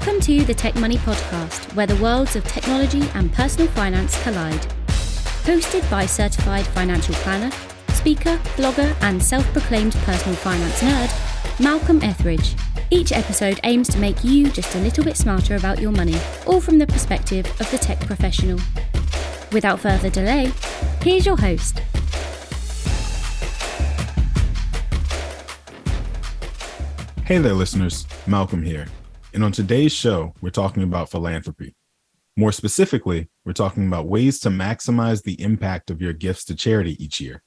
Welcome to the Tech Money Podcast, where the worlds of technology and personal finance collide. Hosted by certified financial planner, speaker, blogger, and self-proclaimed personal finance nerd, Malcolm Ethridge. Each episode aims to make you just a little bit smarter about your money, all from the perspective of the tech professional. Without further delay, here's your host. Hey there, listeners. Malcolm here. And on today's show, we're talking about philanthropy. More specifically, we're talking about ways to maximize the impact of your gifts to charity each year.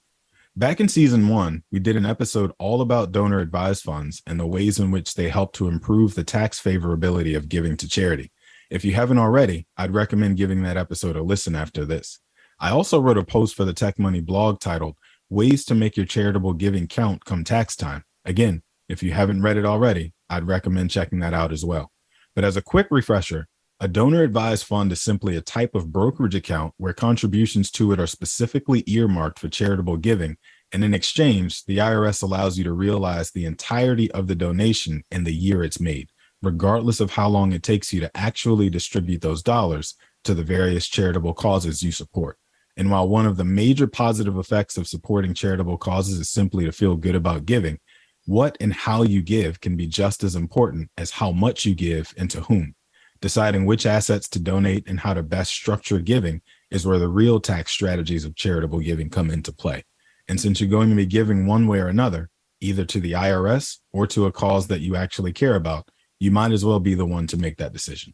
Back in season 1, we did an episode all about donor advised funds and the ways in which they help to improve the tax favorability of giving to charity. If you haven't already, I'd recommend giving that episode a listen after this. I also wrote a post for the Tech Money blog titled, Ways to Make Your Charitable Giving Count Come Tax Time. Again, if you haven't read it already, I'd recommend checking that out as well. But as a quick refresher, a donor advised fund is simply a type of brokerage account where contributions to it are specifically earmarked for charitable giving. And in exchange, the IRS allows you to realize the entirety of the donation in the year it's made, regardless of how long it takes you to actually distribute those dollars to the various charitable causes you support. And while one of the major positive effects of supporting charitable causes is simply to feel good about giving, what and how you give can be just as important as how much you give and to whom. Deciding which assets to donate and how to best structure giving is where the real tax strategies of charitable giving come into play. And since you're going to be giving one way or another, either to the IRS or to a cause that you actually care about, you might as well be the one to make that decision.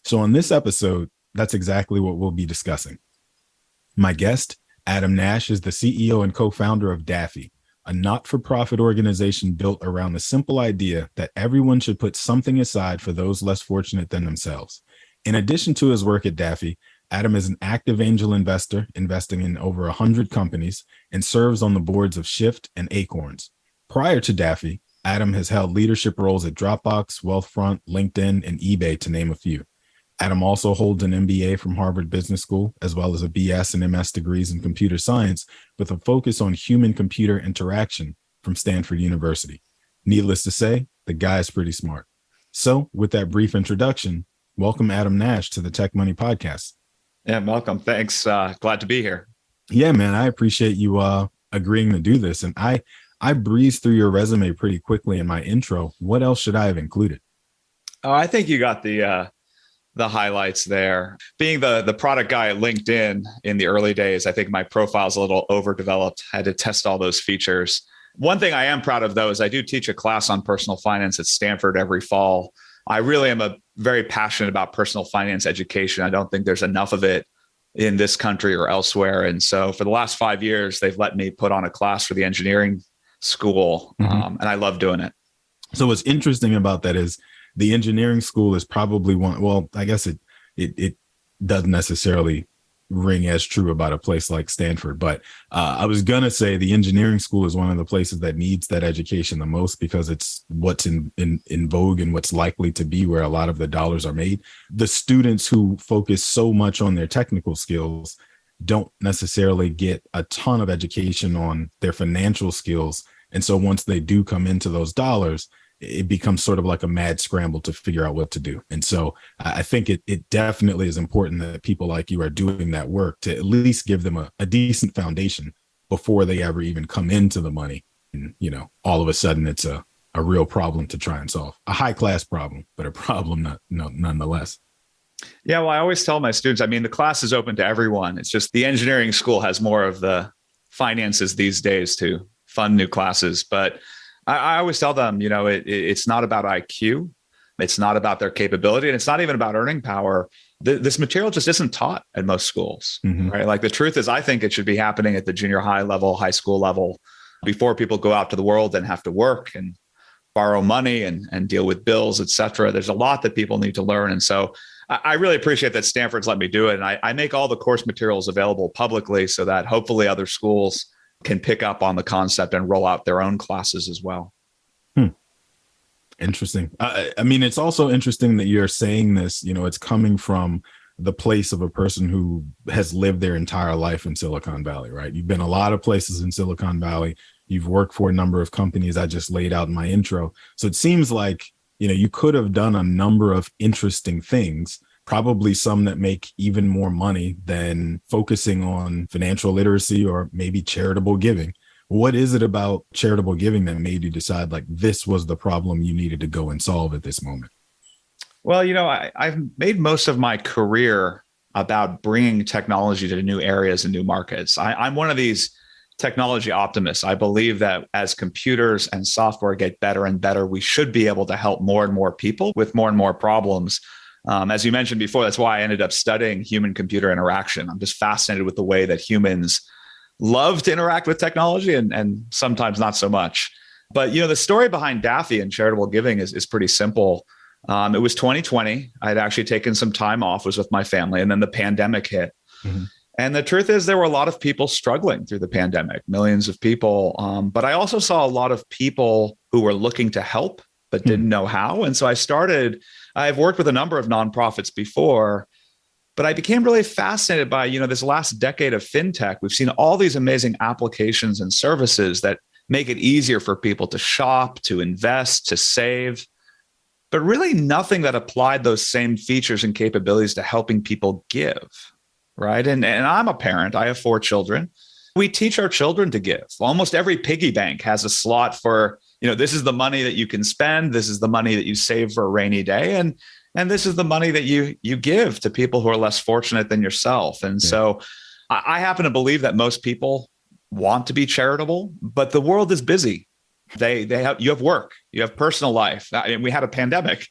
So on this episode, that's exactly what we'll be discussing. My guest, Adam Nash, is the CEO and co-founder of Daffy, a not-for-profit organization built around the simple idea that everyone should put something aside for those less fortunate than themselves. In addition to his work at Daffy, Adam is an active angel investor, investing in over 100 companies, and serves on the boards of Shift and Acorns. Prior to Daffy, Adam has held leadership roles at Dropbox, Wealthfront, LinkedIn, and eBay, to name a few. Adam also holds an MBA from Harvard Business School, as well as a BS and MS degrees in computer science, with a focus on human-computer interaction from Stanford University. Needless to say, the guy is pretty smart. So, with that brief introduction, welcome Adam Nash to the Tech Money Podcast. Yeah, Malcolm, thanks. Glad to be here. Yeah, man, I appreciate you agreeing to do this. And I breezed through your resume pretty quickly in my intro. What else should I have included? Oh, I think you got the highlights there. Being the product guy at LinkedIn in the early days, I think my profile is a little overdeveloped. I had to test all those features. One thing I am proud of, though, is I do teach a class on personal finance at Stanford every fall. I really am very passionate about personal finance education. I don't think there's enough of it in this country or elsewhere. And so for the last 5 years, they've let me put on a class for the engineering school, and I love doing it. So what's interesting about that is the engineering school is probably one. Well, I guess it doesn't necessarily ring as true about a place like Stanford, but I was gonna say the engineering school is one of the places that needs that education the most because it's what's in vogue and what's likely to be where a lot of the dollars are made. The students who focus so much on their technical skills don't necessarily get a ton of education on their financial skills, and so once they do come into those dollars, it becomes sort of like a mad scramble to figure out what to do. And so I think it definitely is important that people like you are doing that work to at least give them a decent foundation before they ever even come into the money. And, all of a sudden it's a real problem to try and solve. A high class problem, but a problem nonetheless. Yeah, well, I always tell my students, the class is open to everyone. It's just the engineering school has more of the finances these days to fund new classes. But I always tell them, it's not about IQ. It's not about their capability. And it's not even about earning power. This material just isn't taught at most schools, right? Like the truth is, I think it should be happening at the junior high level, high school level, before people go out to the world and have to work and borrow money and deal with bills, et cetera. There's a lot that people need to learn. And so I really appreciate that Stanford's let me do it. And I make all the course materials available publicly so that hopefully other schools can pick up on the concept and roll out their own classes as well. Interesting. It's also interesting that you're saying this, it's coming from the place of a person who has lived their entire life in Silicon Valley, right? You've been a lot of places in Silicon Valley. You've worked for a number of companies I just laid out in my intro. So it seems like, you could have done a number of interesting things, probably some that make even more money than focusing on financial literacy or maybe charitable giving. What is it about charitable giving that made you decide like this was the problem you needed to go and solve at this moment? Well, I've made most of my career about bringing technology to new areas and new markets. I'm one of these technology optimists. I believe that as computers and software get better and better, we should be able to help more and more people with more and more problems. As you mentioned before, that's why I ended up studying human-computer interaction. I'm just fascinated with the way that humans love to interact with technology and sometimes not so much. But, the story behind Daffy and charitable giving is pretty simple. It was 2020. I'd actually taken some time off, was with my family, and then the pandemic hit. Mm-hmm. And the truth is there were a lot of people struggling through the pandemic, millions of people. But I also saw a lot of people who were looking to help, but didn't know how. And so I've worked with a number of nonprofits before, but I became really fascinated by, this last decade of fintech. We've seen all these amazing applications and services that make it easier for people to shop, to invest, to save, but really nothing that applied those same features and capabilities to helping people give. Right. And I'm a parent. I have 4 children. We teach our children to give. Almost every piggy bank has a slot for, this is the money that you can spend. This is the money that you save for a rainy day. And this is the money that you give to people who are less fortunate than yourself. And so I happen to believe that most people want to be charitable, but the world is busy. You have work, you have personal life. We had a pandemic.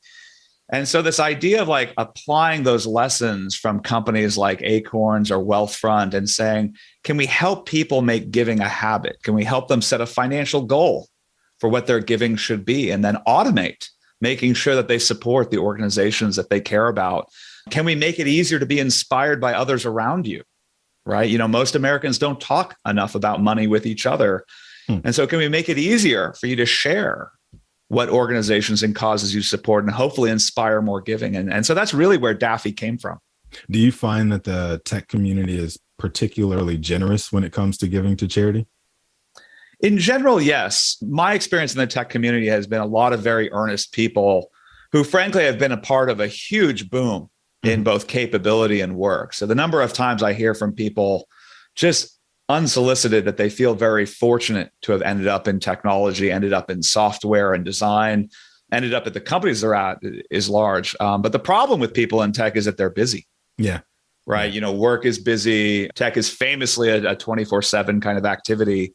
And so this idea of like applying those lessons from companies like Acorns or Wealthfront and saying, can we help people make giving a habit? Can we help them set a financial goal for what their giving should be and then automate, making sure that they support the organizations that they care about? Can we make it easier to be inspired by others around you? Right? Most Americans don't talk enough about money with each other. And so can we make it easier for you to share what organizations and causes you support and hopefully inspire more giving? And so that's really where Daffy came from. Do you find that the tech community is particularly generous when it comes to giving to charity? In general, yes. My experience in the tech community has been a lot of very earnest people who frankly have been a part of a huge boom in both capability and work. So the number of times I hear from people just unsolicited that they feel very fortunate to have ended up in technology, ended up in software and design, ended up at the companies they're at is large. But the problem with people in tech is that they're busy. Yeah. Right. Work is busy. Tech is famously a 24/7 kind of activity.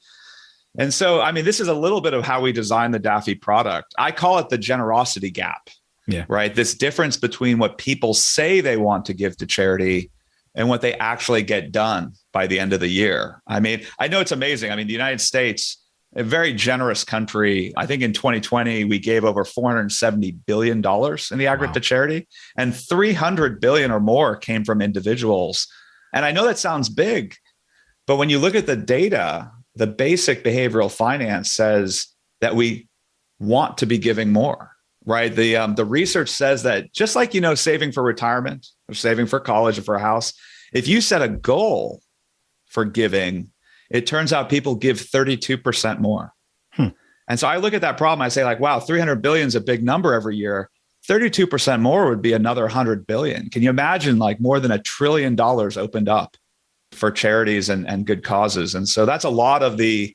And so, this is a little bit of how we design the Daffy product. I call it the generosity gap. Yeah. Right. This difference between what people say they want to give to charity and what they actually get done by the end of the year. I know it's amazing. The United States, a very generous country. I think in 2020, we gave over $470 billion in the aggregate to charity, and 300 billion or more came from individuals. And I know that sounds big, but when you look at the data, the basic behavioral finance says that we want to be giving more. Right. The research says that just like, saving for retirement or saving for college or for a house, if you set a goal for giving, it turns out people give 32% more. And so I look at that problem. I say like, wow, 300 billion is a big number every year. 32% more would be another 100 billion. Can you imagine like more than $1 trillion opened up for charities and good causes? And so that's a lot of the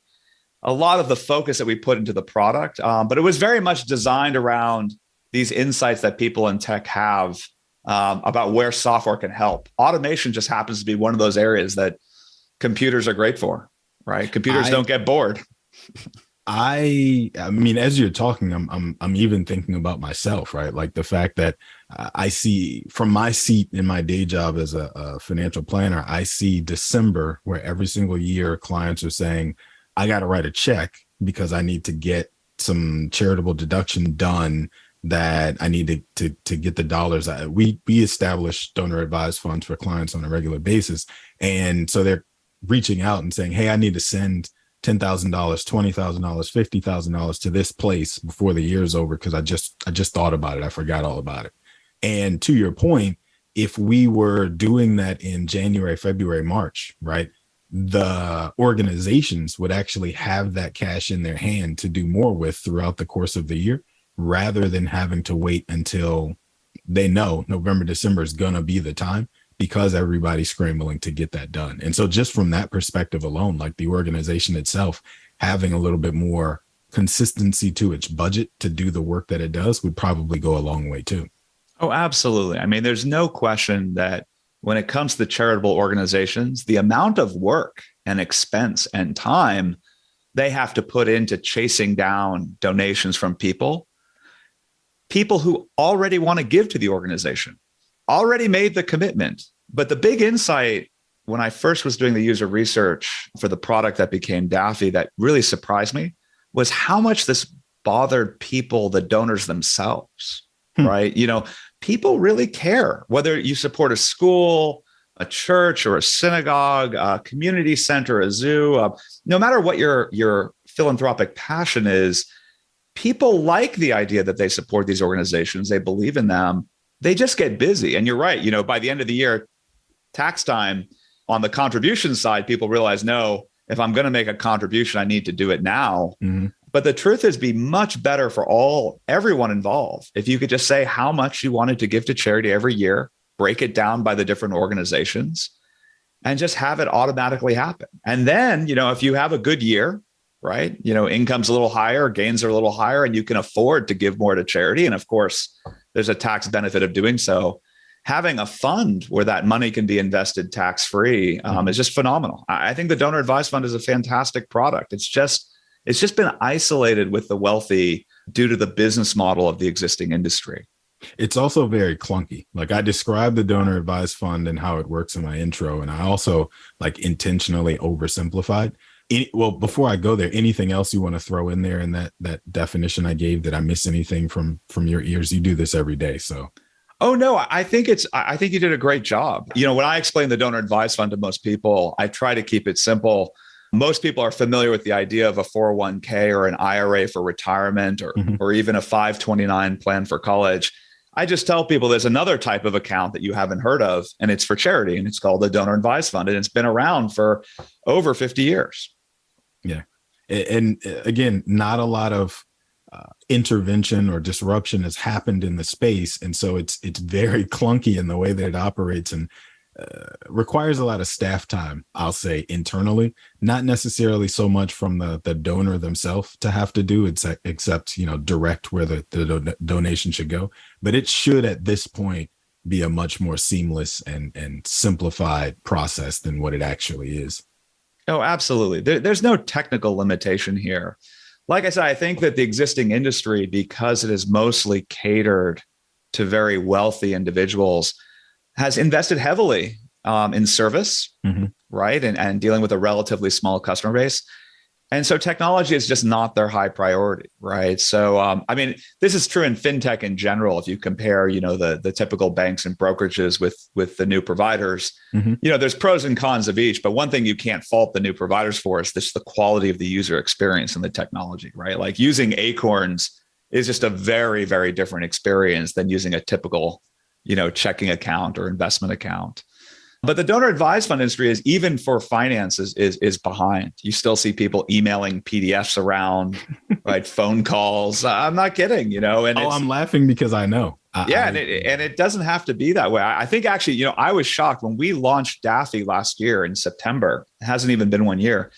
focus that we put into the product. But it was very much designed around these insights that people in tech have about where software can help. Automation just happens to be one of those areas that computers are great for, right? Computers don't get bored. As you're talking, I'm even thinking about myself, right? Like the fact that I see from my seat in my day job as a financial planner, I see December where every single year clients are saying, I got to write a check because I need to get some charitable deduction done that I need to get the dollars. We establish donor advised funds for clients on a regular basis. And so they're reaching out and saying, hey, I need to send $10,000, $20,000, $50,000 to this place before the year's over because I just thought about it. I forgot all about it. And to your point, if we were doing that in January, February, March, right, the organizations would actually have that cash in their hand to do more with throughout the course of the year. rather than having to wait until they know November, December is going to be the time, because everybody's scrambling to get that done. And so just from that perspective alone, like the organization itself having a little bit more consistency to its budget to do the work that it does would probably go a long way too. Oh, absolutely. I mean, there's no question that when it comes to charitable organizations, the amount of work and expense and time they have to put into chasing down donations from people who already want to give to the organization, already made the commitment. But the big insight when I first was doing the user research for the product that became Daffy that really surprised me was how much this bothered people, the donors themselves, right? You know, people really care whether you support a school, a church, or a synagogue, a community center, a zoo. No matter what your philanthropic passion is, people like the idea that they support these organizations. They believe in them. They just get busy. And you're right. You know, by the end of the year, tax time, on the contribution side, people realize, no, if I'm going to make a contribution, I need to do it now. Mm-hmm. But the truth is, be much better for everyone involved if you could just say how much you wanted to give to charity every year, break it down by the different organizations, and just have it automatically happen. And then, you know, if you have a good year, right, you know, income's a little higher, gains are a little higher, and you can afford to give more to charity. And of course, there's a tax benefit of doing so. Having a fund where that money can be invested tax-free is just phenomenal. I think the Donor Advised Fund is a fantastic product. It's just been isolated with the wealthy due to the business model of the existing industry. It's also very clunky. Like I described the Donor Advised Fund and how it works in my intro, and I also like intentionally oversimplified. Well, before I go there, anything else you want to throw in there in that definition I gave? Did I miss anything from your ears? You do this every day, so. Oh, no, I think you did a great job. You know, when I explain the Donor Advised Fund to most people, I try to keep it simple. Most people are familiar with the idea of a 401k or an IRA for retirement or even a 529 plan for college. I just tell people there's another type of account that you haven't heard of, and it's for charity, and it's called the Donor Advised Fund, and it's been around for over 50 years. Yeah. And again, not a lot of intervention or disruption has happened in the space. And so it's very clunky in the way that it operates and requires a lot of staff time, I'll say, internally, not necessarily so much from the donor themselves to have to do, except, you know, direct where the donation should go. But it should at this point be a much more seamless and simplified process than what it actually is. Oh, absolutely. There's no technical limitation here. Like I said, I think that the existing industry, because it is mostly catered to very wealthy individuals, has invested heavily in service, right? And dealing with a relatively small customer base. And so technology is just not their high priority, right? So, I mean, this is true in fintech in general. If you compare, you know, the typical banks and brokerages with the new providers, you know, there's pros and cons of each. But one thing you can't fault the new providers for is the quality of the user experience and the technology, right? Like using Acorns is just a very, very different experience than using a typical, you know, checking account or investment account. But the Donor Advised Fund industry is, even for finances, is behind. You still see people emailing PDFs around, right? Phone calls. I'm not kidding, you know. And I'm laughing because I know. And it doesn't have to be that way. I think actually, you know, I was shocked when we launched Daffy last year in September. It hasn't even been 1 year.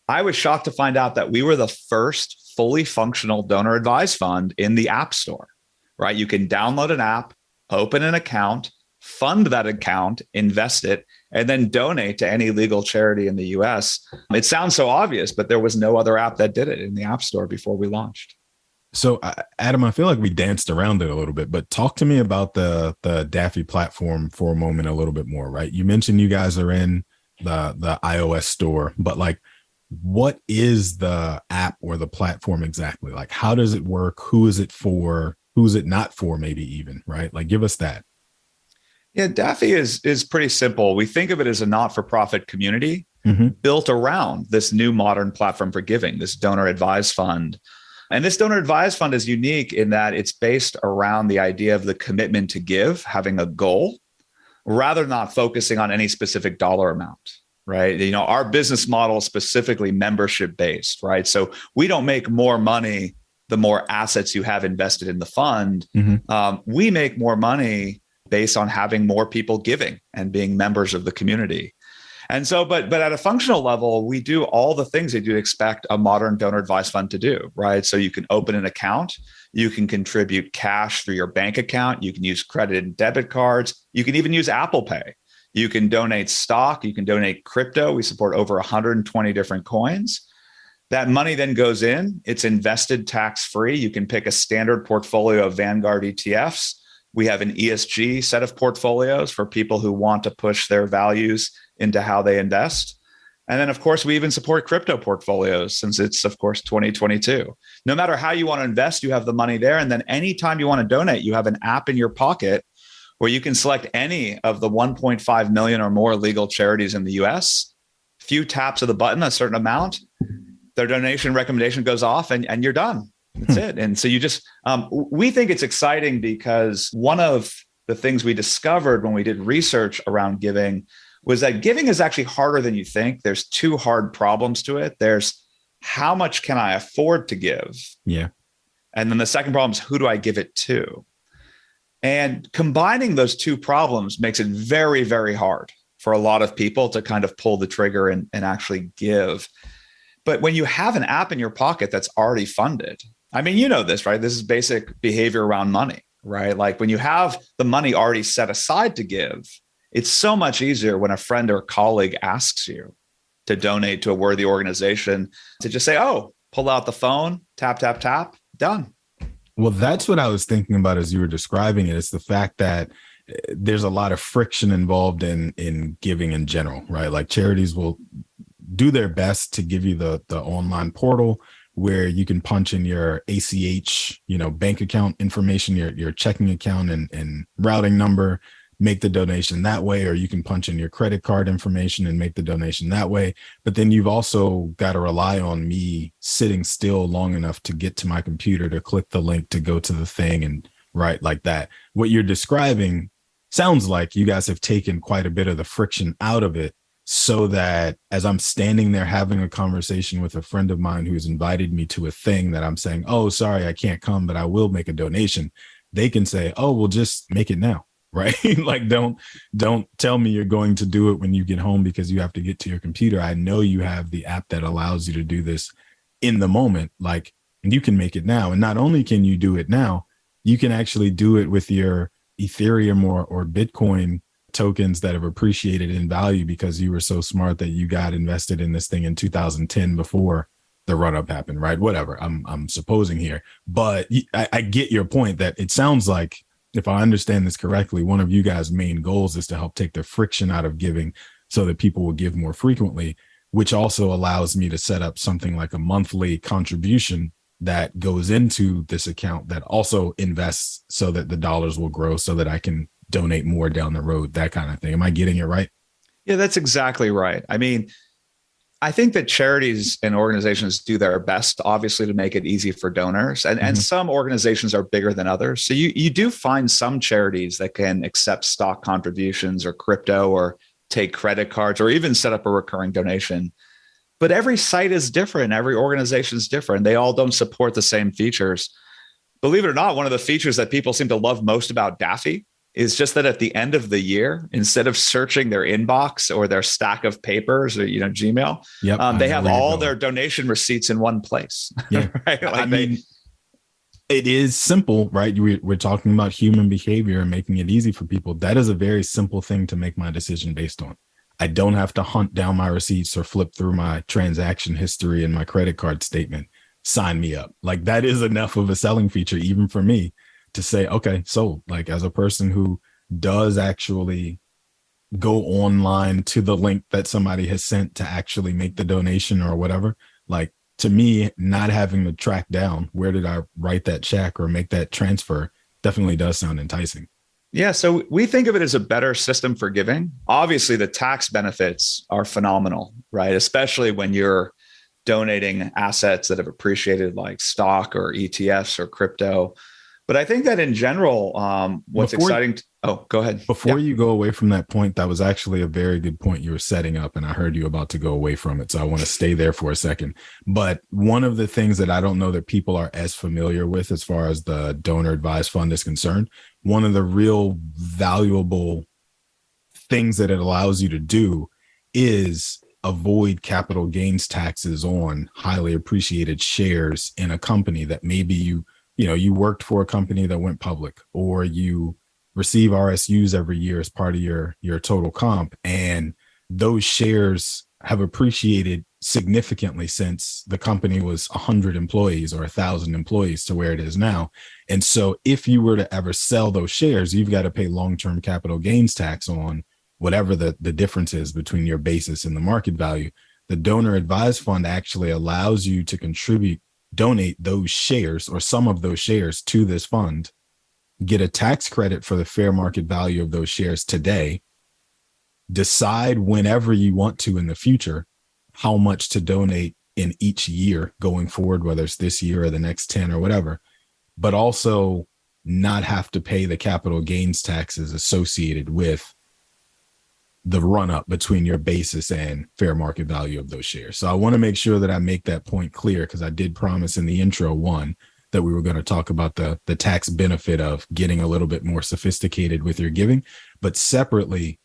I was shocked to find out that we were the first fully functional Donor Advised Fund in the App Store, right? You can download an app, open an account, fund that account, invest it, and then donate to any legal charity in the US. It sounds so obvious, but there was no other app that did it in the App Store before we launched. So, Adam, I feel like we danced around it a little bit, but talk to me about the Daffy platform for a moment a little bit more, right? You mentioned you guys are in the iOS store, but like, what is the app or the platform exactly? Like, how does it work? Who is it for? Who is it not for, maybe even, right? Like, give us that. Yeah, Daffy is pretty simple. We think of it as a not-for-profit community built around this new modern platform for giving, this Donor Advised Fund. And this Donor Advised Fund is unique in that it's based around the idea of the commitment to give, having a goal, rather than not focusing on any specific dollar amount, right? You know, our business model is specifically membership-based, right? So we don't make more money the more assets you have invested in the fund. We make more money based on having more people giving and being members of the community. And so, but at a functional level, we do all the things that you'd expect a modern donor advised fund to do, right? So you can open an account, you can contribute cash through your bank account, you can use credit and debit cards, you can even use Apple Pay. You can donate stock, you can donate crypto. We support over 120 different coins. That money then goes in, it's invested tax-free. You can pick a standard portfolio of Vanguard ETFs. We have an ESG set of portfolios for people who want to push their values into how they invest. And then, of course, we even support crypto portfolios since it's, of course, 2022. No matter how you want to invest, you have the money there. And then anytime you want to donate, you have an app in your pocket where you can select any of the 1.5 million or more legal charities in the US. Few taps of the button, a certain amount, their donation recommendation goes off and you're done. That's it. And so you just, we think it's exciting because one of the things we discovered when we did research around giving was that giving is actually harder than you think. There's two hard problems to it. There's how much can I afford to give? Yeah. And then the second problem is who do I give it to? And combining those two problems makes it very, very hard for a lot of people to kind of pull the trigger and actually give. But when you have an app in your pocket that's already funded, I mean, you know this, right? This is basic behavior around money, right? Like when you have the money already set aside to give, it's so much easier when a friend or colleague asks you to donate to a worthy organization to just say, oh, pull out the phone, tap, tap, tap, done. Well, that's what I was thinking about as you were describing it. It's the fact that there's a lot of friction involved in giving in general, right? Like charities will do their best to give you the online portal where you can punch in your ACH, bank account information, your checking account and routing number, make the donation that way, or you can punch in your credit card information and make the donation that way. But then you've also got to rely on me sitting still long enough to get to my computer to click the link to go to the thing and right like that. What you're describing sounds like you guys have taken quite a bit of the friction out of it so that as I'm standing there having a conversation with a friend of mine who's invited me to a thing that I'm saying, oh, sorry, I can't come, but I will make a donation. They can say, oh, well, just make it now. Right? Like, don't tell me you're going to do it when you get home because you have to get to your computer. I know you have the app that allows you to do this in the moment. Like, you can make it now. And not only can you do it now, you can actually do it with your Ethereum or Bitcoin tokens that have appreciated in value because you were so smart that you got invested in this thing in 2010 before the run up happened, right? Whatever I'm supposing here. But I get your point that it sounds like, if I understand this correctly, one of you guys' main goals is to help take the friction out of giving so that people will give more frequently, which also allows me to set up something like a monthly contribution that goes into this account that also invests so that the dollars will grow so that I can donate more down the road, that kind of thing. Am I getting it right? Yeah, that's exactly right. I mean, I think that charities and organizations do their best, obviously, to make it easy for donors. And some organizations are bigger than others. So you do find some charities that can accept stock contributions or crypto or take credit cards or even set up a recurring donation. But every site is different. Every organization is different. They all don't support the same features. Believe it or not, one of the features that people seem to love most about Daffy is just that at the end of the year, instead of searching their inbox or their stack of papers or Gmail, they have all their donation receipts in one place. Yeah, right? Like it is simple, right? We're talking about human behavior and making it easy for people. That is a very simple thing to make my decision based on. I don't have to hunt down my receipts or flip through my transaction history and my credit card statement. Sign me up. Like that is enough of a selling feature, even for me, to say, okay, so like as a person who does actually go online to the link that somebody has sent to actually make the donation or whatever, like to me, not having to track down where did I write that check or make that transfer definitely does sound enticing. Yeah, so we think of it as a better system for giving. Obviously, the tax benefits are phenomenal, right? Especially when you're donating assets that have appreciated like stock or ETFs or crypto. But I think that in general, what's exciting. Oh, go ahead. Before you go away from that point, that was actually a very good point you were setting up, and I heard you about to go away from it. So I want to stay there for a second. But one of the things that I don't know that people are as familiar with as far as the donor advised fund is concerned, one of the real valuable things that it allows you to do is avoid capital gains taxes on highly appreciated shares in a company that maybe you worked for a company that went public, or you receive RSUs every year as part of your total comp. And those shares have appreciated significantly since the company was 100 employees or 1,000 employees to where it is now. And so if you were to ever sell those shares, you've got to pay long-term capital gains tax on whatever the difference is between your basis and the market value. The donor advised fund actually allows you to donate those shares or some of those shares to this fund, get a tax credit for the fair market value of those shares today, decide whenever you want to in the future how much to donate in each year going forward, whether it's this year or the next 10 or whatever, but also not have to pay the capital gains taxes associated with the run up between your basis and fair market value of those shares. So I want to make sure that I make that point clear, because I did promise in the intro that we were going to talk about the tax benefit of getting a little bit more sophisticated with your giving, but separately,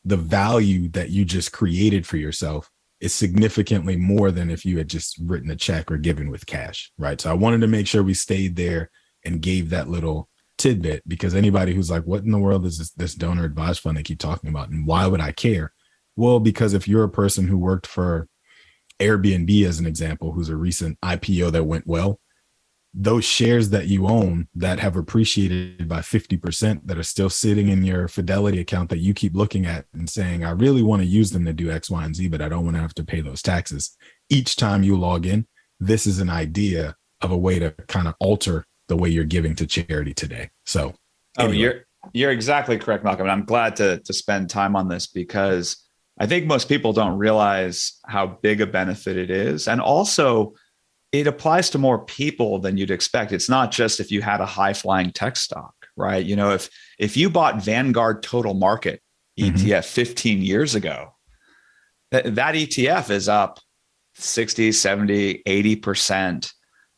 the value that you just created for yourself is significantly more than if you had just written a check or given with cash, right? So I wanted to make sure we stayed there and gave that little tidbit, because anybody who's like, what in the world is this donor advised fund they keep talking about, and why would I care? Well, because if you're a person who worked for Airbnb, as an example, who's a recent IPO that went well, those shares that you own that have appreciated by 50% that are still sitting in your Fidelity account that you keep looking at and saying, I really want to use them to do X, Y, and Z, but I don't want to have to pay those taxes. Each time you log in, this is an idea of a way to kind of alter the way you're giving to charity today. So anyway. You're exactly correct, Malcolm. And I'm glad to spend time on this, because I think most people don't realize how big a benefit it is. And also, it applies to more people than you'd expect. It's not just if you had a high flying tech stock, right? You know, if you bought Vanguard Total Market ETF 15 years ago, that ETF is up 60, 70, 80%.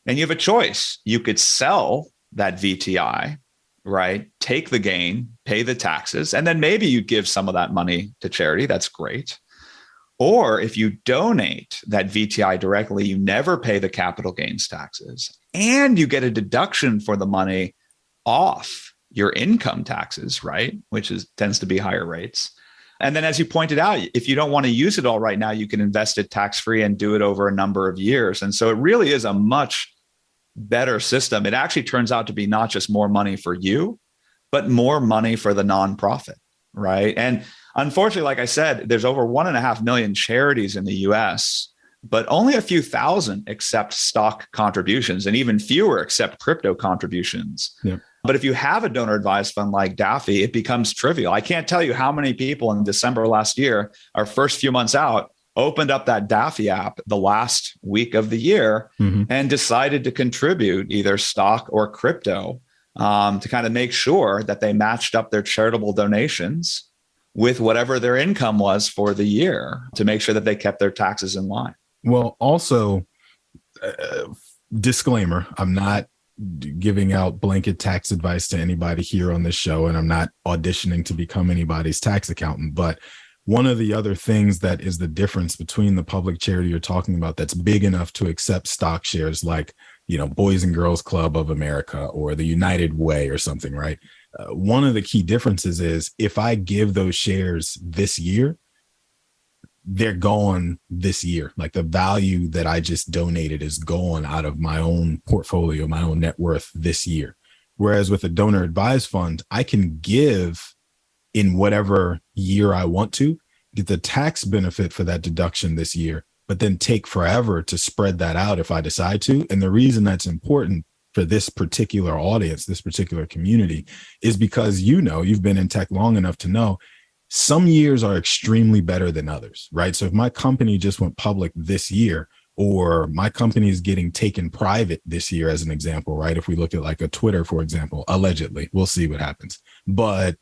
And you have a choice. You could sell that VTI, right? Take the gain, pay the taxes, and then maybe you give some of that money to charity. That's great. Or if you donate that VTI directly, you never pay the capital gains taxes, and you get a deduction for the money off your income taxes, right? Which tends to be higher rates. And then, as you pointed out, if you don't want to use it all right now, you can invest it tax-free and do it over a number of years. And so it really is a much better system. It actually turns out to be not just more money for you, but more money for the nonprofit, right? And unfortunately, like I said, there's over 1.5 million charities in the US, but only a few thousand accept stock contributions, and even fewer accept crypto contributions. Yep. But if you have a donor advised fund like Daffy, it becomes trivial. I can't tell you how many people in December last year, our first few months out, opened up that Daffy app the last week of the year and decided to contribute either stock or crypto to kind of make sure that they matched up their charitable donations with whatever their income was for the year to make sure that they kept their taxes in line. Well, also, disclaimer, I'm not giving out blanket tax advice to anybody here on this show, and I'm not auditioning to become anybody's tax accountant. But one of the other things that is the difference between the public charity you're talking about that's big enough to accept stock shares like, Boys and Girls Club of America or the United Way or something, right? One of the key differences is if I give those shares this year, they're gone this year. Like the value that I just donated is gone out of my own portfolio, my own net worth this year. Whereas with a donor advised fund, I can give in whatever year I want to, get the tax benefit for that deduction this year, but then take forever to spread that out if I decide to. And the reason that's important for this particular audience, this particular community, is because you've been in tech long enough to know some years are extremely better than others, right? So if my company just went public this year, or my company is getting taken private this year, as an example, right? If we look at like a Twitter, for example, allegedly, we'll see what happens. But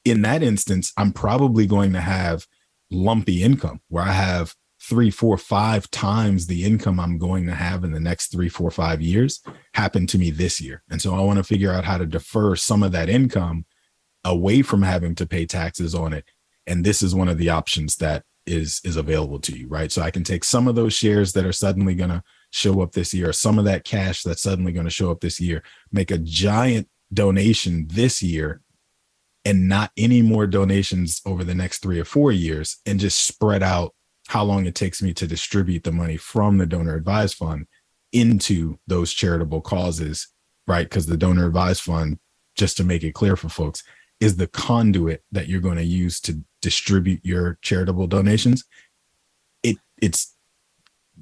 In that instance, I'm probably going to have lumpy income where I have 3, 4, 5 times the income I'm going to have in the next 3, 4, 5 years happen to me this year. And so I want to figure out how to defer some of that income away from having to pay taxes on it. And this is one of the options that is available to you, right? So I can take some of those shares that are suddenly going to show up this year, or some of that cash that's suddenly going to show up this year, make a giant donation this year and not any more donations over the next 3 or 4 years, and just spread out how long it takes me to distribute the money from the donor advised fund into those charitable causes, right? Because the donor advised fund, just to make it clear for folks, is the conduit that you're going to use to distribute your charitable donations. It's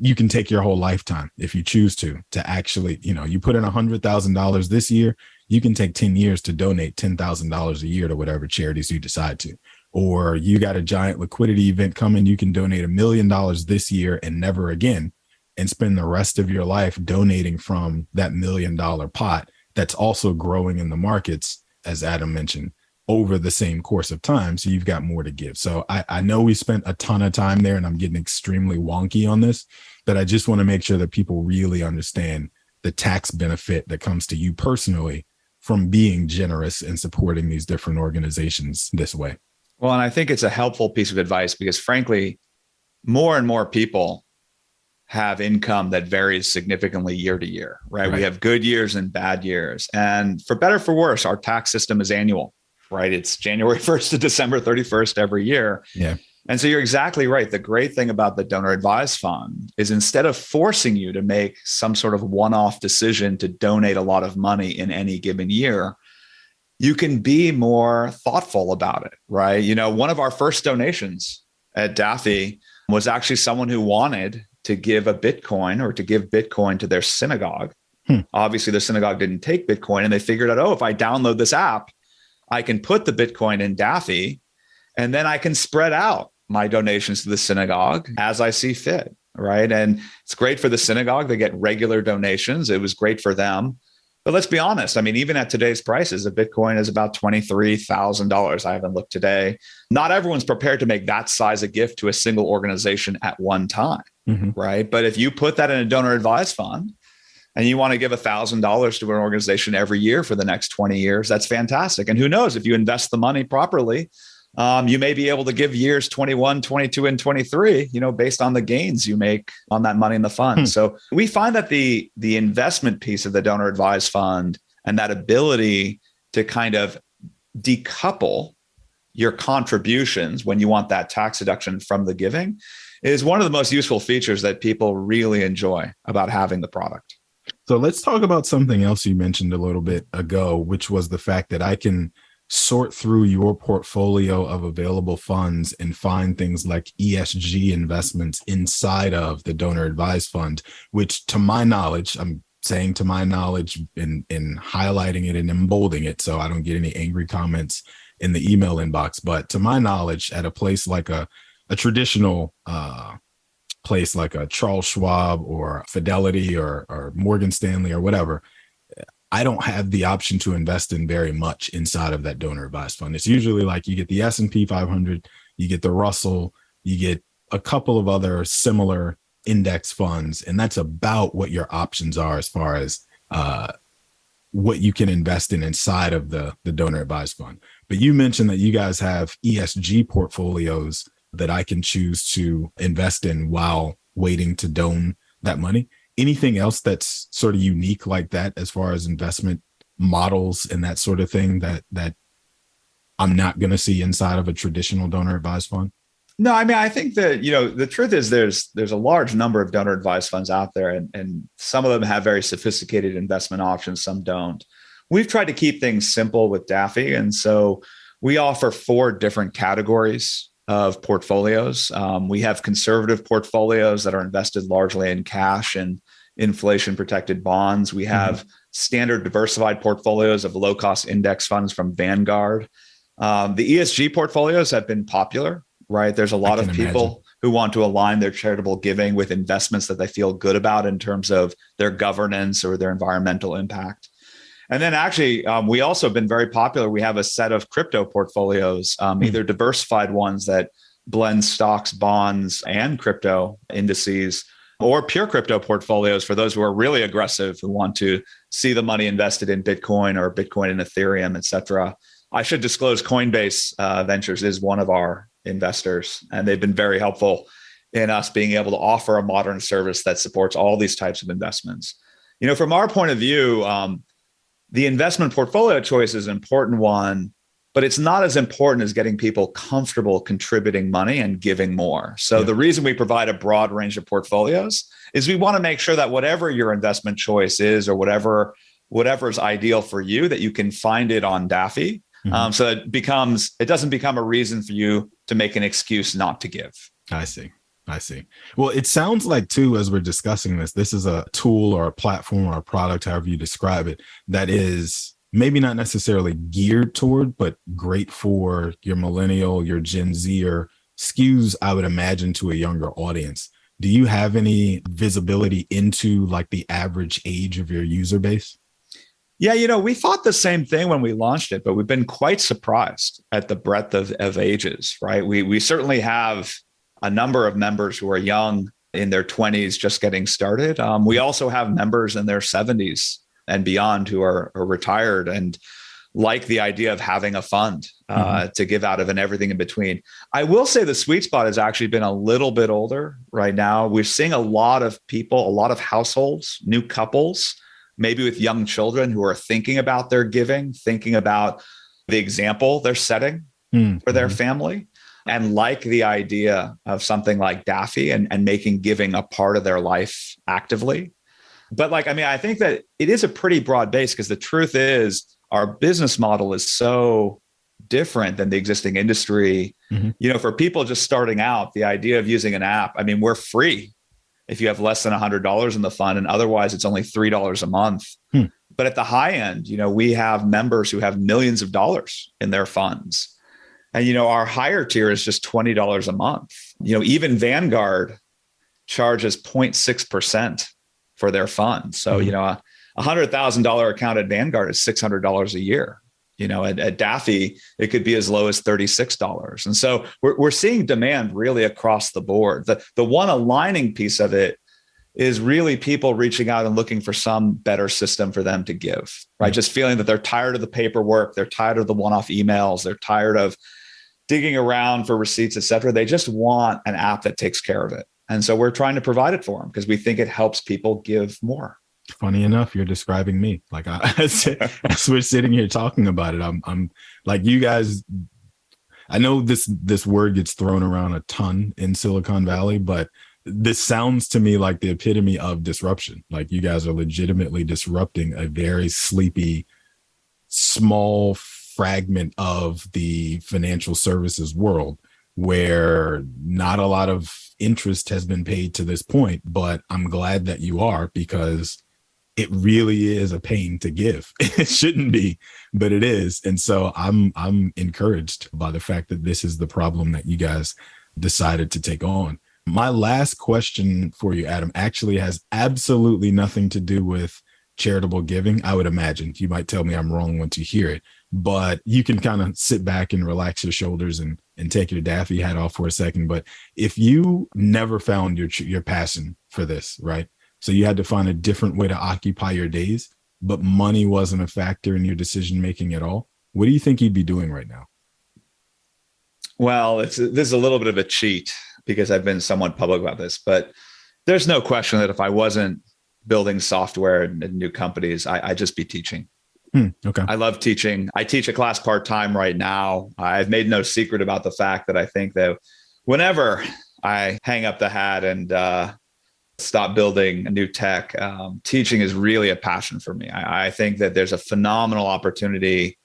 you can take your whole lifetime if you choose to actually, you put in $100,000 this year, you can take 10 years to donate $10,000 a year to whatever charities you decide to. Or you got a giant liquidity event coming, you can donate $1 million this year and never again, and spend the rest of your life donating from that $1 million pot that's also growing in the markets, as Adam mentioned, over the same course of time. So you've got more to give. So I know we spent a ton of time there and I'm getting extremely wonky on this, but I just want to make sure that people really understand the tax benefit that comes to you personally from being generous and supporting these different organizations this way. Well, and I think it's a helpful piece of advice because frankly, more and more people have income that varies significantly year to year, right? We have good years and bad years. And for better or for worse, our tax system is annual, right? It's January 1st to December 31st every year. Yeah. And so you're exactly right. The great thing about the donor advised fund is instead of forcing you to make some sort of one-off decision to donate a lot of money in any given year, you can be more thoughtful about it, right? One of our first donations at Daffy was actually someone who wanted to give a Bitcoin or to give Bitcoin to their synagogue. Obviously, the synagogue didn't take Bitcoin, and they figured out, if I download this app, I can put the Bitcoin in Daffy, and then I can spread out my donations to the synagogue as I see fit, right? And it's great for the synagogue. They get regular donations. It was great for them. But let's be honest. I mean, even at today's prices, a Bitcoin is about $23,000. I haven't looked today. Not everyone's prepared to make that size a gift to a single organization at one time, right? But if you put that in a donor advised fund and you want to give $1,000 to an organization every year for the next 20 years, that's fantastic. And who knows, if you invest the money properly, you may be able to give years 21, 22, and 23, based on the gains you make on that money in the fund. So we find that the investment piece of the donor advised fund and that ability to kind of decouple your contributions when you want that tax deduction from the giving is one of the most useful features that people really enjoy about having the product. So let's talk about something else you mentioned a little bit ago, which was the fact that I can sort through your portfolio of available funds and find things like ESG investments inside of the donor advised fund, which to my knowledge, I'm saying to my knowledge in highlighting it and embolding it so I don't get any angry comments in the email inbox. But to my knowledge, at a place like a traditional place like a Charles Schwab or Fidelity or Morgan Stanley or whatever, I don't have the option to invest in very much inside of that donor advised fund. It's usually like you get the S&P 500, you get the Russell, you get a couple of other similar index funds, and that's about what your options are as far as what you can invest in inside of the donor advised fund. But you mentioned that you guys have ESG portfolios that I can choose to invest in while waiting to don that money. Anything else that's sort of unique like that as far as investment models and that sort of thing that I'm not going to see inside of a traditional donor advised fund? No, I mean, I think that, the truth is there's a large number of donor advised funds out there, and some of them have very sophisticated investment options, some don't. We've tried to keep things simple with Daffy. And so we offer 4 different categories of portfolios. We have conservative portfolios that are invested largely in cash and inflation protected bonds. We have standard diversified portfolios of low cost index funds from Vanguard. The ESG portfolios have been popular, right? There's a lot of people who want to align their charitable giving with investments that they feel good about in terms of their governance or their environmental impact. And then actually, we also have been very popular. We have a set of crypto portfolios, either diversified ones that blend stocks, bonds, and crypto indices, or pure crypto portfolios for those who are really aggressive, who want to see the money invested in Bitcoin or Bitcoin and Ethereum, et cetera. I should disclose Coinbase Ventures is one of our investors, and they've been very helpful in us being able to offer a modern service that supports all these types of investments. From our point of view, the investment portfolio choice is an important one, but it's not as important as getting people comfortable contributing money and giving more. So the reason we provide a broad range of portfolios is we want to make sure that whatever your investment choice is, or whatever is ideal for you, that you can find it on Daffy. So it doesn't become a reason for you to make an excuse not to give. I see. Well, it sounds like, too, as we're discussing this is a tool or a platform or a product, however you describe it, that is maybe not necessarily geared toward, but great for your millennial, your Gen Z, or skews, I would imagine, to a younger audience. Do you have any visibility into like the average age of your user base? Yeah, we thought the same thing when we launched it, but we've been quite surprised at the breadth of ages, right? We certainly have a number of members who are young, in their 20s, just getting started. We also have members in their 70s and beyond who are retired and like the idea of having a fund to give out of, and everything in between. I will say the sweet spot has actually been a little bit older right now. We're seeing a lot of people, a lot of households, new couples, maybe with young children, who are thinking about their giving, thinking about the example they're setting for their family, and like the idea of something like Daffy and making giving a part of their life actively. But I think that it is a pretty broad base, because the truth is our business model is so different than the existing industry. For people just starting out, the idea of using an app, we're free if you have less than $100 in the fund, and otherwise it's only $3 a month. But at the high end, we have members who have millions of dollars in their funds. And, our higher tier is just $20 a month. Even Vanguard charges 0.6% for their fund. So, a $100,000 account at Vanguard is $600 a year. At Daffy, it could be as low as $36. And so we're seeing demand really across the board. The one aligning piece of it is really people reaching out and looking for some better system for them to give, right? Just feeling that they're tired of the paperwork. They're tired of the one-off emails. They're tired of digging around for receipts, et cetera. They just want an app that takes care of it. And so we're trying to provide it for them, because we think it helps people give more. Funny enough, you're describing me. Like as we're sitting here talking about it, I'm like you guys. I know this word gets thrown around a ton in Silicon Valley, but this sounds to me like the epitome of disruption. Like you guys are legitimately disrupting a very sleepy, small fragment of the financial services world, where not a lot of interest has been paid to this point. But I'm glad that you are, because it really is a pain to give. It shouldn't be, but it is. And so I'm encouraged by the fact that this is the problem that you guys decided to take on. My last question for you, Adam, actually has absolutely nothing to do with charitable giving. I would imagine you might tell me I'm wrong once you hear it, but you can kind of sit back and relax your shoulders and take your Daffy hat off for a second. But if you never found your passion for this, right? So you had to find a different way to occupy your days, but money wasn't a factor in your decision making at all, what do you think you'd be doing right now? Well, this is a little bit of a cheat, because I've been somewhat public about this, but there's no question that if I wasn't building software and new companies, I'd just be teaching. Okay. I love teaching. I teach a class part-time right now. I've made no secret about the fact that I think that whenever I hang up the hat and stop building new tech, teaching is really a passion for me. I think that there's a phenomenal opportunity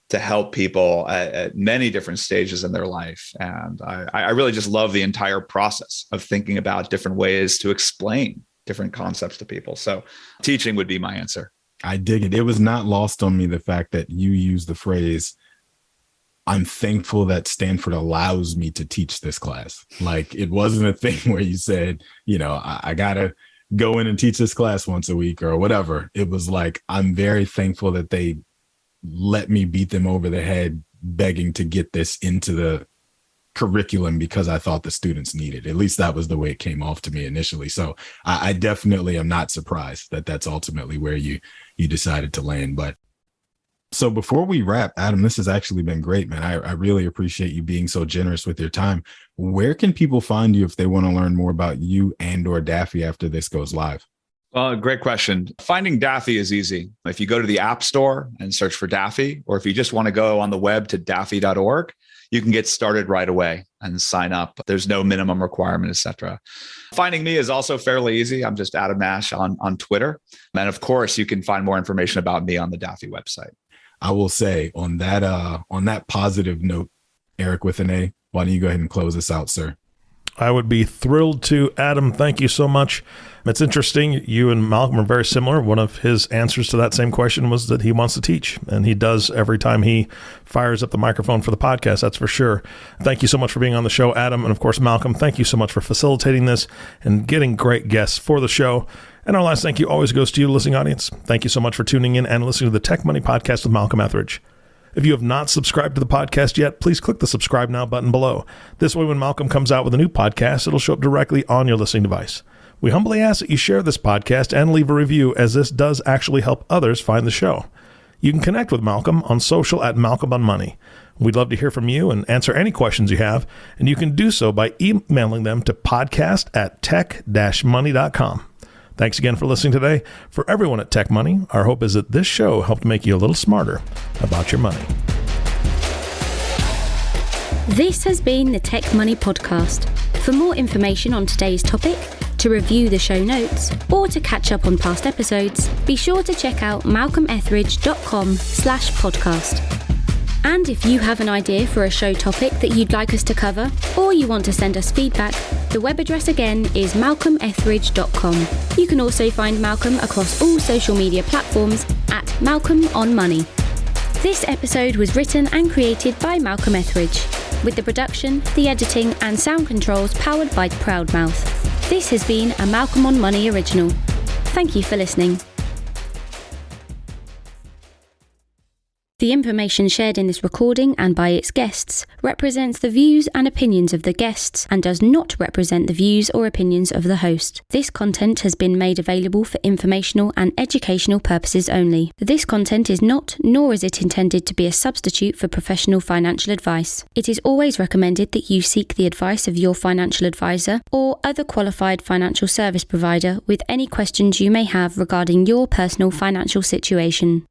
to help people at many different stages in their life. And I really just love the entire process of thinking about different ways to explain different concepts to people. So teaching would be my answer. I dig it. It was not lost on me the fact that you used the phrase, I'm thankful that Stanford allows me to teach this class. Like it wasn't a thing where you said, I gotta go in and teach this class once a week or whatever. It was like, I'm very thankful that they let me beat them over the head begging to get this into the curriculum because I thought the students needed it. At least that was the way it came off to me initially. So I definitely am not surprised that that's ultimately where you decided to land. But so before we wrap, Adam, this has actually been great, man. I really appreciate you being so generous with your time. Where can people find you if they want to learn more about you and or Daffy after this goes live? Well, great question. Finding Daffy is easy. If you go to the App Store and search for Daffy, or if you just want to go on the web to daffy.org, you can get started right away and sign up. There's no minimum requirement, etc. Finding me is also fairly easy. I'm just Adam Nash on Twitter. And of course, you can find more information about me on the Daffy website. I will say on that positive note, Eric with an A, why don't you go ahead and close us out, sir? I would be thrilled to. Adam, thank you so much. It's interesting. You and Malcolm are very similar. One of his answers to that same question was that he wants to teach, and he does every time he fires up the microphone for the podcast, that's for sure. Thank you so much for being on the show, Adam. And of course, Malcolm, thank you so much for facilitating this and getting great guests for the show. And our last thank you always goes to you, listening audience. Thank you so much for tuning in and listening to the Tech Money Podcast with Malcolm Ethridge. If you have not subscribed to the podcast yet, please click the subscribe now button below. This way, when Malcolm comes out with a new podcast, it'll show up directly on your listening device. We humbly ask that you share this podcast and leave a review, as this does actually help others find the show. You can connect with Malcolm on social at Malcolm on Money. We'd love to hear from you and answer any questions you have, and you can do so by emailing them to podcast@tech-money.com. Thanks again for listening today. For everyone at Tech Money, our hope is that this show helped make you a little smarter about your money. This has been the Tech Money Podcast. For more information on today's topic, to review the show notes, or to catch up on past episodes, be sure to check out malcolmethridge.com/podcast. And if you have an idea for a show topic that you'd like us to cover, or you want to send us feedback, the web address again is malcolmethridge.com. You can also find Malcolm across all social media platforms at Malcolm on Money. This episode was written and created by Malcolm Ethridge, with the production, the editing, and sound controls powered by Proudmouth. This has been a Malcolm on Money original. Thank you for listening. The information shared in this recording and by its guests represents the views and opinions of the guests and does not represent the views or opinions of the host. This content has been made available for informational and educational purposes only. This content is not, nor is it intended to be a substitute for professional financial advice. It is always recommended that you seek the advice of your financial advisor or other qualified financial service provider with any questions you may have regarding your personal financial situation.